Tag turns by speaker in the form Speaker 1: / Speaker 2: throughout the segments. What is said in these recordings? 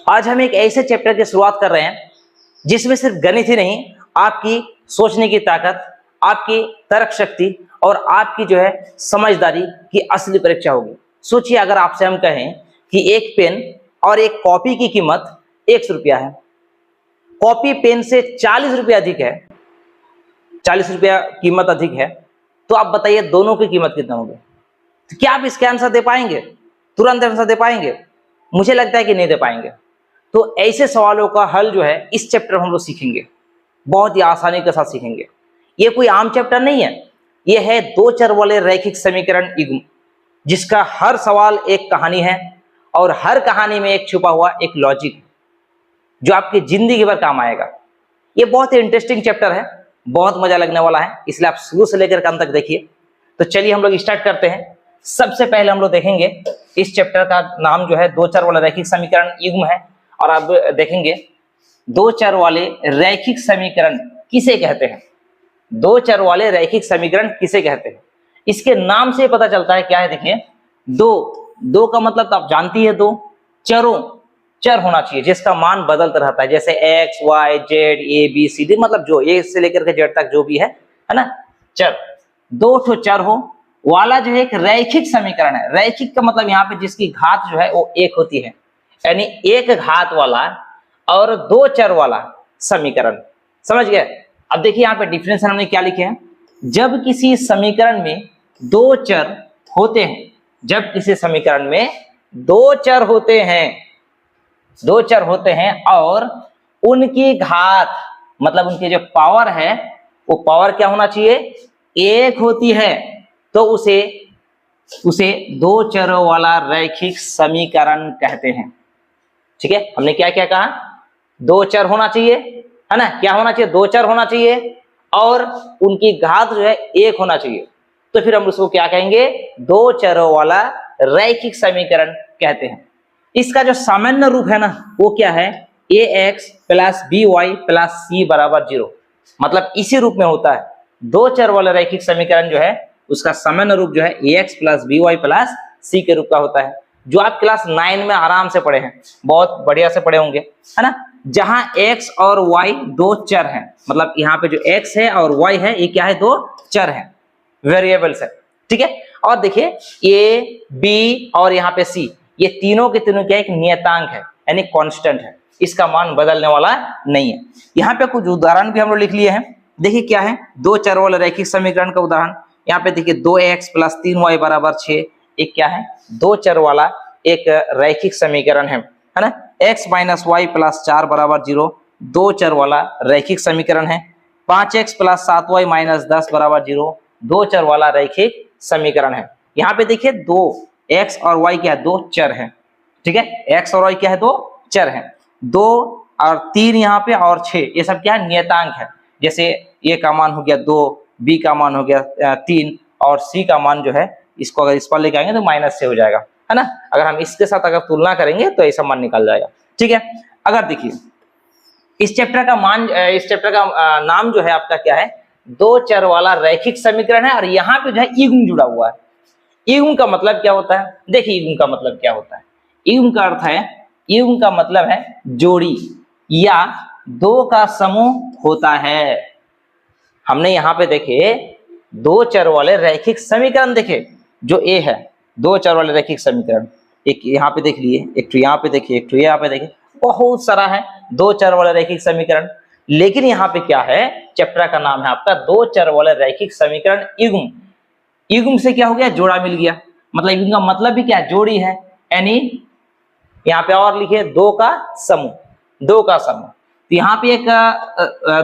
Speaker 1: आज हम एक ऐसे चैप्टर की शुरुआत कर रहे हैं जिसमें सिर्फ गणित ही नहीं, आपकी सोचने की ताकत, आपकी तर्क शक्ति और आपकी जो है समझदारी की असली परीक्षा होगी। सोचिए, अगर आपसे हम कहें कि एक पेन और एक कॉपी की कीमत 100 रुपया है, कॉपी पेन से 40 रुपया अधिक है, 40 रुपया कीमत अधिक है, तो आप बताइए दोनों की कीमत कितना होगी? तो क्या आप इसका आंसर दे पाएंगे? तुरंत आंसर दे पाएंगे? मुझे लगता है कि नहीं दे पाएंगे। तो ऐसे सवालों का हल जो है इस चैप्टर में हम लोग सीखेंगे, बहुत ही आसानी के साथ सीखेंगे। ये कोई आम चैप्टर नहीं है, ये है दो चर वाले रैखिक समीकरण युग्म, जिसका हर सवाल एक कहानी है और हर कहानी में एक छुपा हुआ एक लॉजिक है जो आपकी जिंदगी भर काम आएगा। ये बहुत ही इंटरेस्टिंग चैप्टर है, बहुत मजा लगने वाला है, इसलिए आप शुरू से लेकर अंत तक देखिए। तो चलिए हम लोग स्टार्ट करते हैं। सबसे पहले हम लोग देखेंगे इस चैप्टर का नाम जो है दो चर वाला रैखिक समीकरण युग्म है, और अब देखेंगे दो चर वाले रैखिक समीकरण किसे कहते हैं। दो चर वाले रैखिक समीकरण किसे कहते हैं, इसके नाम से पता चलता है क्या है। देखिए, दो का मतलब तो आप जानती है, दो चर होना चाहिए जिसका मान बदलता रहता है, जैसे X Y Z A B C D, मतलब जो ए से लेकर के जेड तक जो भी है ना, चर। दो ठो चर हो वाला जो है एक रैखिक समीकरण है। रैखिक का मतलब यहाँ पे जिसकी घात जो है वो एक होती है, यानी एक घात वाला और दो चर वाला समीकरण। समझ गए? अब देखिए यहाँ पे डिफरेंस हमने क्या लिखे हैं। जब किसी समीकरण में दो चर होते हैं, जब किसी समीकरण में दो चर होते हैं और उनकी घात मतलब उनकी जो पावर है वो पावर क्या होना चाहिए, एक होती है, तो उसे दो चरों वाला रैखिक समीकरण कहते हैं। ठीक है, हमने क्या क्या कहा? दो चर होना चाहिए, है ना? क्या होना चाहिए? दो चर होना चाहिए और उनकी घात जो है एक होना चाहिए, तो फिर हम उसको क्या कहेंगे? दो चरों वाला रैखिक समीकरण कहते हैं। इसका जो सामान्य रूप है ना वो क्या है? ax plus b y plus c बराबर 0, मतलब इसी रूप में होता है। दो चर वाला रैखिक समीकरण जो है उसका सामान्य रूप जो है ax plus b y plus c के रूप का होता है, जो आप क्लास 9 में आराम से पढ़े हैं, बहुत बढ़िया से पढ़े होंगे, है ना? जहां x और y दो चर हैं, मतलब यहाँ पे जो x है और y है ये क्या है? दो चर है, वेरिएबल्स है। ठीक है, और देखिए a b और यहाँ पे c, ये तीनों के तीनों क्या एक नियतांक है, यानी कांस्टेंट है, इसका मान बदलने वाला नहीं है। यहाँ पे कुछ उदाहरण भी हम लोग लिख लिए हैं। देखिए क्या है दो चर वाला रैखिक समीकरण का उदाहरण। यहाँ पे देखिए 2x प्लस 3y बराबर 6, एक क्या है? दो चर वाला एक रैखिक समीकरण है ना? x माइनस वाई प्लस 4 बराबर 0, दो चर वाला रैखिक समीकरण है। 5x प्लस 7y माइनस 10 बराबर 0, दो चर वाला रैखिक समीकरण है। यहाँ पे देखिए दो x और y क्या है? दो चर है। ठीक है, x और y क्या है? दो चर है। 2 और 3 यहाँ पे और 6 ये सब क्या है? नियतांक है। जैसे a का मान हो गया 2, b का मान हो गया 3 और c का मान जो है इसको अगर इस पर लेके आएंगे तो माइनस से हो जाएगा, है ना? अगर हम इसके साथ अगर तुलना करेंगे तो ऐसा मान निकल जाएगा। ठीक है, अगर देखिए इस चैप्टर का नाम जो है आपका क्या है? दो चर वाला रैखिक समीकरण है, और यहाँ पे जो है युग्म जुड़ा हुआ है। युग्म का मतलब क्या होता है? देखिए युग्म का मतलब क्या होता है। युग्म का अर्थ है, युग्म का मतलब है जोड़ी या दो का समूह होता है। हमने यहाँ पे देखे दो चर वाले रैखिक समीकरण देखे, जो ए है दो चर वाले रैखिक समीकरण, एक यहाँ पे देख लिए, एक तो यहाँ पे देखिए, एक तो यहाँ पे देखिए, बहुत सारा है दो चर वाले रैखिक समीकरण। लेकिन यहाँ पे क्या है? चैप्टर का नाम है आपका दो चर वाले रैखिक समीकरण युग्म। युग्म से क्या हो गया? जोड़ा मिल गया, मतलब युग्म का मतलब भी क्या है? जोड़ी है, यानी यहाँ पे और लिखे दो का समूह, दो का समूह। तो यहाँ पे एक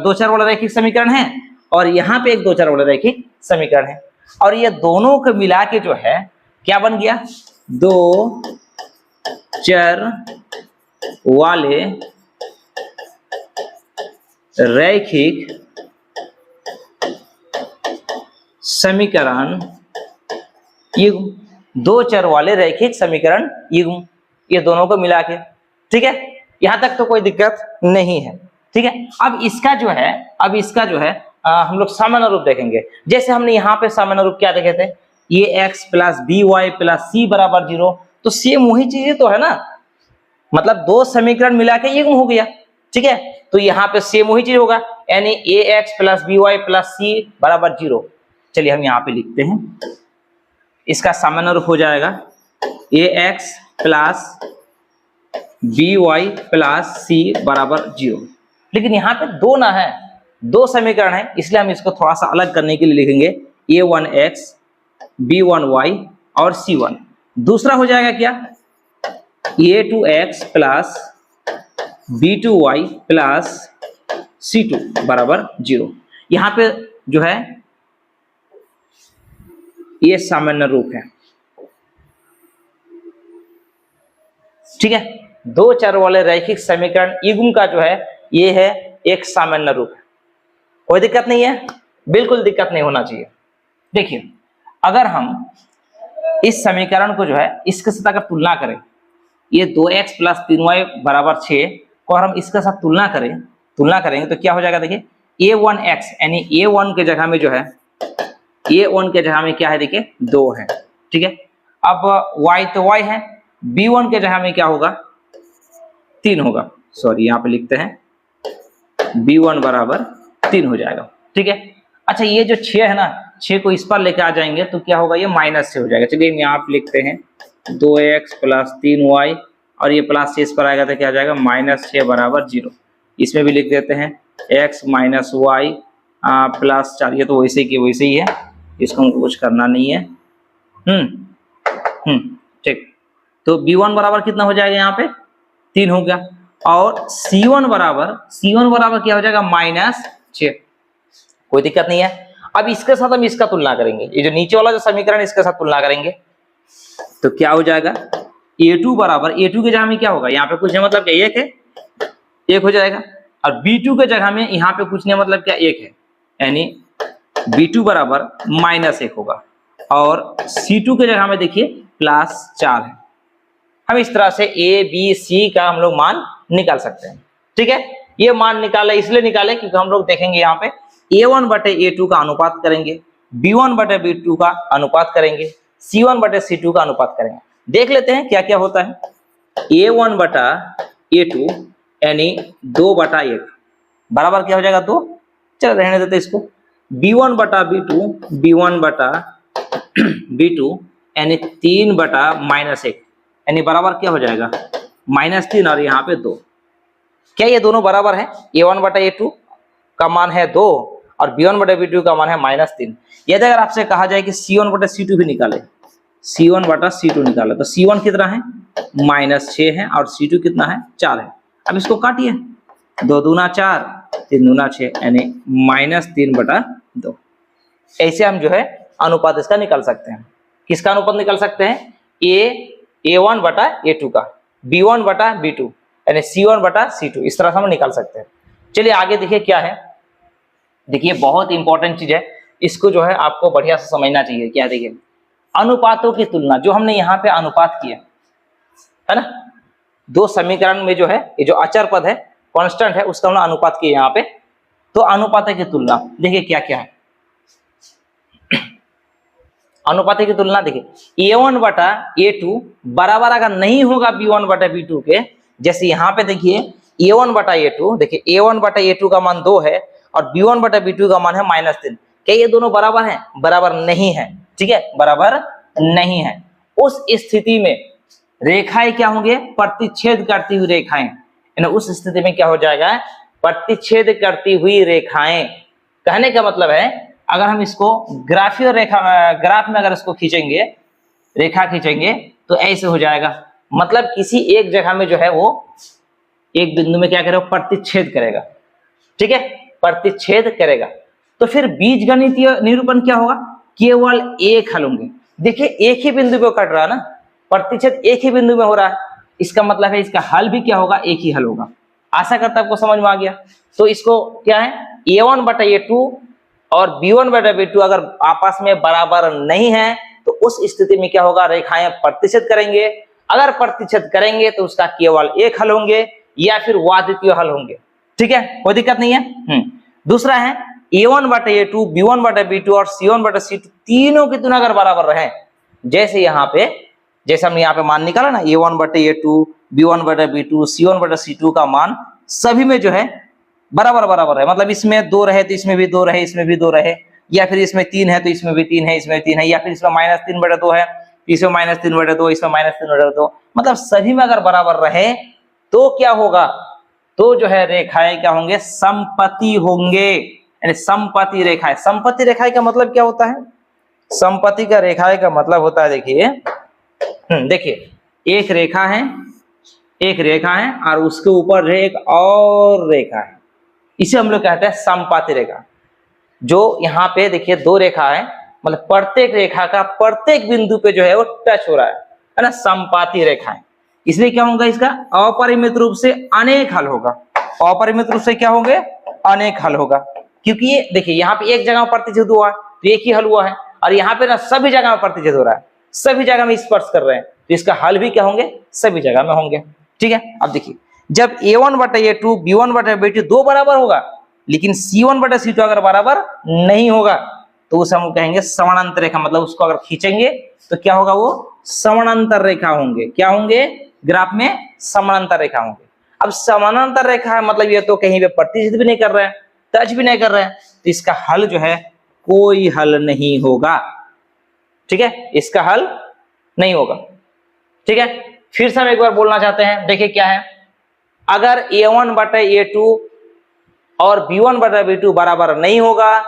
Speaker 1: दो चर वाला रैखिक समीकरण है और यहाँ पे एक दो चर वाला रैखिक समीकरण है, और ये दोनों को मिला के जो है क्या बन गया? दो चर वाले रैखिक समीकरण युग्म, दो चर वाले रैखिक समीकरण युग्म, ये दोनों को मिला के। ठीक है, यहां तक तो कोई दिक्कत नहीं है। ठीक है, अब इसका जो है हम लोग सामान्य रूप देखेंगे। जैसे हमने यहाँ पे सामान्य रूप क्या देखे थे? ये x plus b y plus c बराबर 0, तो सेम वही चीजें तो है ना। मतलब दो समीकरण मिला के युग्म हो गया, ठीक है। तो यहाँ पे सेम वही चीज होगा, यानी ax plus by plus c बराबर 0। चलिए हम यहाँ पे लिखते हैं, इसका सामान्य रूप हो जाएगा ax plus by plus c बराबर 0। लेकिन यहाँ पे दो ना है, दो समीकरण है, इसलिए हम इसको थोड़ा सा अलग करने के लिए लिखेंगे a1x b1y और c1। दूसरा हो जाएगा क्या, a2x plus b2y plus c2 बराबर 0। यहाँ पे जो है ये सामान्य रूप है, ठीक है। दो चर वाले रैखिक समीकरण युग्म का जो है ये है एक सामान्य रूप है। कोई दिक्कत नहीं है, बिल्कुल दिक्कत नहीं होना चाहिए। देखिए अगर हम इस समीकरण को जो है इसके साथ अगर तुलना करें, ये 2x प्लस 3y बराबर 6 को हम इसके साथ तुलना करेंगे तो क्या हो जाएगा, देखिए a1x यानी a1 के जगह में जो है a1 के जगह में क्या है, देखिए 2 है, ठीक है। अब y तो y है, b1 के जगह में क्या होगा 3 होगा, सॉरी यहाँ पे लिखते हैं b1 बराबर 3 हो जाएगा, ठीक है। अच्छा ये जो 6 है ना, 6 को इस पर लेके आ जाएंगे तो क्या होगा, ये माइनस से हो जाएगा। चलिए हम यहाँ पे लिखते हैं 2x प्लस 3y और ये प्लस से इस पर आएगा तो क्या आ जाएगा -6 बराबर 0। इसमें भी लिख देते हैं x माइनस वाई प्लस 4, ये तो वैसे ही वैसे ही है, इसको हमको कुछ करना नहीं है। ठीक, तो b1 बराबर कितना हो जाएगा, यहाँ पे 3 हो गया, और c1 बराबर क्या हो जाएगा -6। कोई दिक्कत नहीं है। अब इसके साथ हम इसका तुलना करेंगे, ये जो नीचे वाला जो समीकरण इसके साथ तुलना करेंगे तो क्या हो जाएगा, a2 बराबर, a2 के जगह में क्या होगा, यहाँ पे कुछ नहीं मतलब क्या 1 है, 1 हो जाएगा, और b2 के जगह में यहाँ पे कुछ नहीं मतलब क्या 1 है, यानी b2 बराबर -1 होगा, और c2 के जगह में देखिए +4 है। हम इस तरह से a b c का हम लोग मान निकाल सकते हैं, ठीक है। ये मान निकाले इसलिए निकाले क्योंकि हम लोग देखेंगे यहाँ पे a1 बटे a2 का अनुपात करेंगे, b1 बटे b2 का अनुपात करेंगे, c1 बटे c2 का अनुपात करेंगे। देख लेते हैं क्या क्या होता है। a1 बटा a2 यानी 2 बटा 1 बराबर क्या हो जाएगा 2, चलो रहने देते इसको। b1 बटा b2 यानी 3 बटा -1 यानी बराबर क्या हो जाएगा -3 और यहाँ पे 2। क्या ये दोनों बराबर है, a1 बटा a2 का मान है 2 और b1 बटा b2 का मान है -3। यदि अगर आपसे कहा जाए कि c1 बटा c2 भी निकाले, c1 बटा c2 निकाले तो c1 कितना है -6 है और c2 कितना है 4 है। अब इसको काटिए, 2 दूना 4 3 दूना 6 यानी -3 बटा 2। ऐसे हम जो है अनुपात इसका निकाल सकते हैं। किसका अनुपात निकाल सकते हैं, a1 बटा a2 का, b1 बटा b2 यानी c1 बटा c2, इस तरह से हम निकाल सकते हैं। चलिए आगे देखिए क्या है, देखिए बहुत इंपॉर्टेंट चीज है, इसको जो है आपको बढ़िया से समझना चाहिए। क्या देखिए, अनुपातों की तुलना, जो हमने यहाँ पे अनुपात किया है ना, दो समीकरण में जो है ये जो अचर पद है कांस्टेंट है उसका हमने अनुपात किया यहाँ पे, तो अनुपात की तुलना देखिए क्या क्या है। अनुपात की तुलना देखिए a1 बटा a2 बराबर अगर नहीं होगा b1 बटा b2 के, जैसे यहाँ पे देखिए a1 बटा a2, देखिए a1 बटा a2 का मान 2 है और b1 बटा b2 का मान है -3। क्या ये दोनों बराबर हैं, बराबर नहीं है, ठीक है, बराबर नहीं है। उस स्थिति में रेखाएं क्या होंगे, प्रतिच्छेद करती हुई रेखाएं, यानी उस स्थिति में क्या हो जाएगा, प्रतिच्छेद करती हुई रेखाएं। कहने का मतलब है अगर हम इसको ग्राफ में अगर इसको खींचेंगे, रेखा खींचेंगे तो ऐसे हो जाएगा, मतलब किसी एक जगह में जो है वो एक बिंदु में क्या करेगा, प्रतिच्छेद करेगा, ठीक है, प्रतिच्छेद करेगा। तो फिर बीजगणितीय निरूपण क्या होगा, केवल एक हल होंगे। देखिए एक ही बिंदु पे कट रहा है ना, प्रतिच्छेद एक ही बिंदु में हो रहा है, इसका मतलब है इसका हल भी क्या होगा, एक ही हल होगा। आशा करता आपको समझ में आ गया। तो इसको क्या है, a1 बटा a2 और b1 बटा b2 अगर आपस में बराबर नहीं है तो उस स्थिति में क्या होगा, रेखाएं प्रतिच्छेद करेंगे। अगर प्रतिच्छेद करेंगे तो उसका केवल एक हल होंगे या फिर वाद्वितीय हल होंगे, ठीक है, कोई दिक्कत नहीं है। दूसरा है a1 बटा a2, b1 बटा b2 और c1 बटा c2 तीनों की तुलना अगर बराबर रहे, जैसे यहाँ पे, जैसे हमने यहाँ पे मान निकाला ना a1 बटे a2, B1/B2, C1/C2 का मान सभी में जो है बराबर बराबर है। मतलब इसमें 2 रहे तो इसमें भी 2 रहे, इसमें भी 2 रहे, या फिर इसमें 3 है तो इसमें भी 3 है, इसमें 3 है, या फिर इसमें -3/2 है, इसमें -3/2, इसमें -3/2। मतलब सभी में अगर बराबर रहे तो क्या होगा, तो जो है रेखाएं क्या होंगे, समपति होंगे, यानी समपति रेखाएं। समपति रेखाएं का मतलब क्या होता है, समपति का रेखाएं का मतलब होता है, देखिए देखिए एक रेखा है, एक रेखा है और उसके ऊपर एक और रेखा है, इसे हम लोग कहते हैं समपाती रेखा। जो यहाँ पे देखिए 2 रेखा है, मतलब प्रत्येक रेखा का प्रत्येक बिंदु पे जो है वो टच हो रहा है ना, समपाती रेखा है। इसलिए क्या होगा, इसका अपरिमित रूप से अनेक हल होगा। अपरिमित रूप से क्या होंगे, अनेक हल होगा, क्योंकि ये देखिए यहाँ पे एक जगह में प्रतिच्छेद हुआ है तो एक ही हल हुआ है, और यहाँ पे ना सभी जगह में प्रतिच्छेद हो रहा है, सभी जगह में स्पर्श कर रहे हैं, तो इसका हल भी क्या होंगे, सभी जगह में होंगे। ठीक है, अब देखिए जब A1/A2 B1/B2 दो बराबर होगा, लेकिन C1/C2 अगर बराबर नहीं होगा तो उसे हम कहेंगे समानांतर रेखा। मतलब उसको अगर खींचेंगे तो क्या होगा, वो समानांतर रेखा होंगे। क्या होंगे, ग्राफ में समानांतर रेखा होंगे। अब समानांतर रेखा है मतलब ये तो कहीं पे प्रतिच्छेद भी नहीं कर रहे हैं, टच भी नहीं कर रहे हैं, तो इसका हल जो है कोई हल नहीं होगा। ठीक है, इसका हल नहीं होगा। ठीक है, फिर से हम एक बार बोलना चाहते हैं, देखिए क्या है, अगर A1/A2 और B1/B2 बराबर नहीं होगा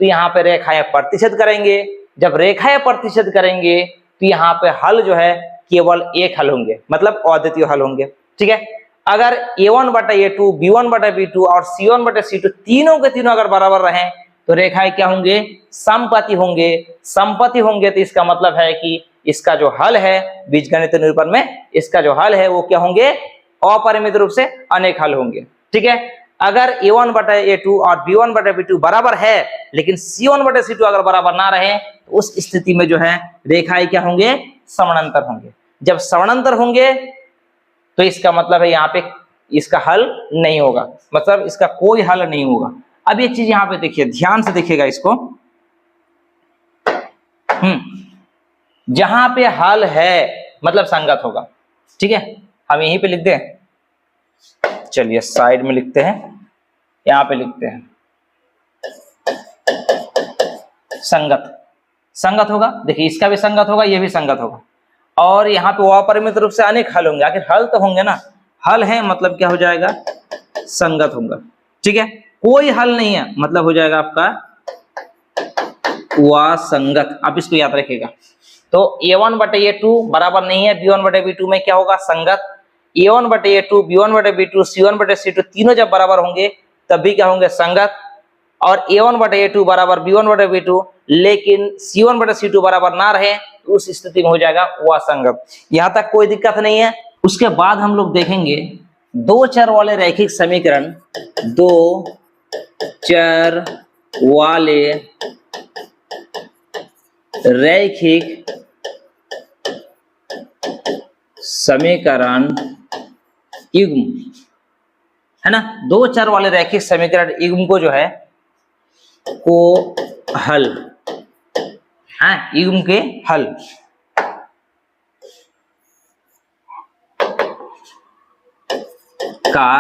Speaker 1: तो यहाँ पे रेखाएं प्रतिच्छेद करेंगे। जब रेखाएं प्रतिच्छेद करेंगे तो यहाँ पे हल जो है केवल एक हल होंगे, मतलब अद्वितीय हल होंगे। ठीक है, अगर A1/A2 B1/B2 और C1/C2 तीनों के तीनों अगर बराबर रहें तो रेखाएं क्या होंगे, समपति होंगे। समपति होंगे तो इसका मतलब है कि इसका जो हल है बीजगणित निरूपण में, इसका जो हल है वो क्या होंगे, अपरिमित रूप से अनेक हल होंगे। ठीक है, अगर A1/A2 और B1/B2 बराबर है लेकिन C1/C2 अगर बराबर ना रहे तो उस स्थिति में जो है रेखाएं क्या होंगे, समानांतर होंगे। जब समानांतर होंगे तो इसका मतलब है यहाँ पे इसका हल नहीं होगा, मतलब इसका कोई हल नहीं होगा। अब एक चीज यहाँ पे देखिए, ध्यान से देखिएगा इसको, जहां पे हल है मतलब संगत होगा। ठीक है, हम यहीं पे लिख दें, चलिए साइड में लिखते हैं, यहां पे लिखते हैं संगत। संगत होगा, देखिए इसका भी संगत होगा, ये भी संगत होगा, और यहाँ पे अपरिमित रूप से अनेक हल होंगे। आखिर हल तो होंगे ना, हल है मतलब क्या हो जाएगा, संगत होगा। ठीक है, कोई हल नहीं है मतलब हो जाएगा आपका असंगत। आप इसको याद रखिएगा। तो A1/A2 बराबर नहीं है B1/B2 में, क्या होगा, संगत। A1/A2 B1/B2 C1/C2 तीनों जब बराबर होंगे तब भी क्या होंगे, संगत। और A1/A2 बराबर B1/B2 लेकिन C1/C2 बराबर ना रहे तो उस स्थिति में हो जाएगा असंगत। यहां तक कोई दिक्कत नहीं है। उसके बाद हम लोग देखेंगे दो चर वाले रैखिक समीकरण, दो चर वाले रैखिक समीकरण युग्म, है ना, दो चर वाले रैखिक समीकरण युग्म को जो है को हल, है युग्म के हल। का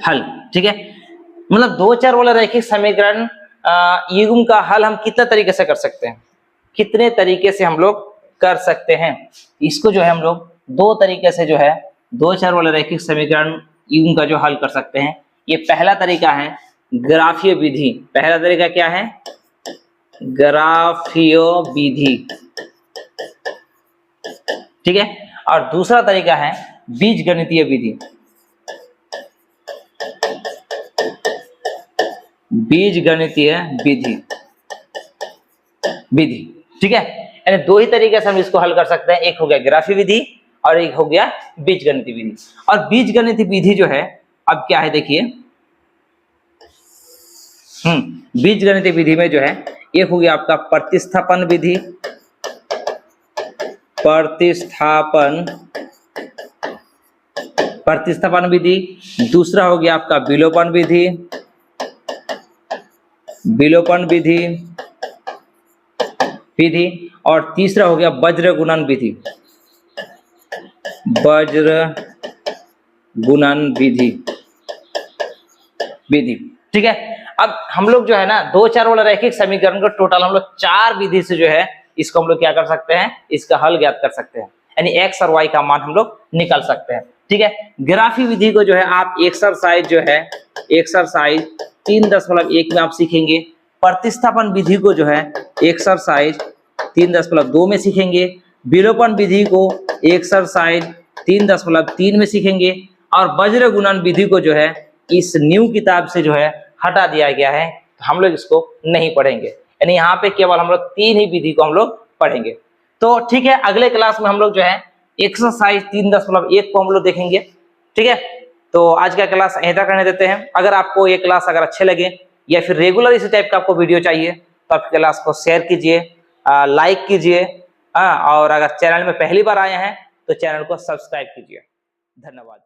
Speaker 1: हल। ठीक है, मतलब दो चर वाले रैखिक समीकरण युग्म का हल हम कितने तरीके से कर सकते हैं, कितने तरीके से हम लोग कर सकते हैं। इसको जो है हम लोग दो तरीके से जो है दो चर वाले रैखिक समीकरण युग्म का जो हल कर सकते हैं। ये पहला तरीका है ग्राफीय विधि। पहला तरीका क्या है, ग्राफीय विधि। ठीक है, और दूसरा तरीका है बीजगणितीय विधि। बीजगणितीय विधि विधि। ठीक है, यानी दो ही तरीके से हम इसको हल कर सकते हैं, एक हो गया ग्राफीय विधि और एक हो गया बीजगणितीय विधि। और बीजगणितीय विधि जो है अब क्या है देखिए, बीजगणितीय विधि में जो है एक हो गया आपका प्रतिस्थापन विधि, प्रतिस्थापन विधि। दूसरा हो गया आपका विलोपन विधि, विलोपन विधि विधि। और तीसरा हो गया वज्र गुणन विधि। वज्र गुणन विधि। ठीक है, अब हम लोग जो है ना दो चार वाला रैखिक समीकरण को टोटल हम लोग 4 विधि से जो है इसको हम लोग क्या कर सकते हैं, इसका हल ज्ञात कर सकते हैं, यानी एक्स और वाई का मान हम लोग निकाल सकते हैं। ठीक है, ग्राफी विधि को जो है आप एक्सरसाइज जो है एक्सरसाइज 3.1 में आप सीखेंगे। प्रतिस्थापन विधि को जो है एक्सरसाइज 3.2 में सीखेंगे। विलोपन विधि को एक्सरसाइज 3.3 में सीखेंगे। और वज्र गुणन विधि को जो है इस न्यू किताब से जो है हटा दिया गया है, तो हम लोग इसको नहीं पढ़ेंगे, यानी यहाँ पे केवल हम लोग 3 ही विधि को हम लोग पढ़ेंगे। तो ठीक है, अगले क्लास में हम लोग जो है एक्सरसाइज 3.1 को हम लोग देखेंगे। ठीक है, तो आज का क्लास यहीं तक करने देते हैं। अगर आपको ये क्लास अगर अच्छे लगे या फिर रेगुलर इसी टाइप का आपको वीडियो चाहिए तो आप क्लास को शेयर कीजिए, लाइक कीजिए, और अगर चैनल में पहली बार आए हैं तो चैनल को सब्सक्राइब कीजिए। धन्यवाद।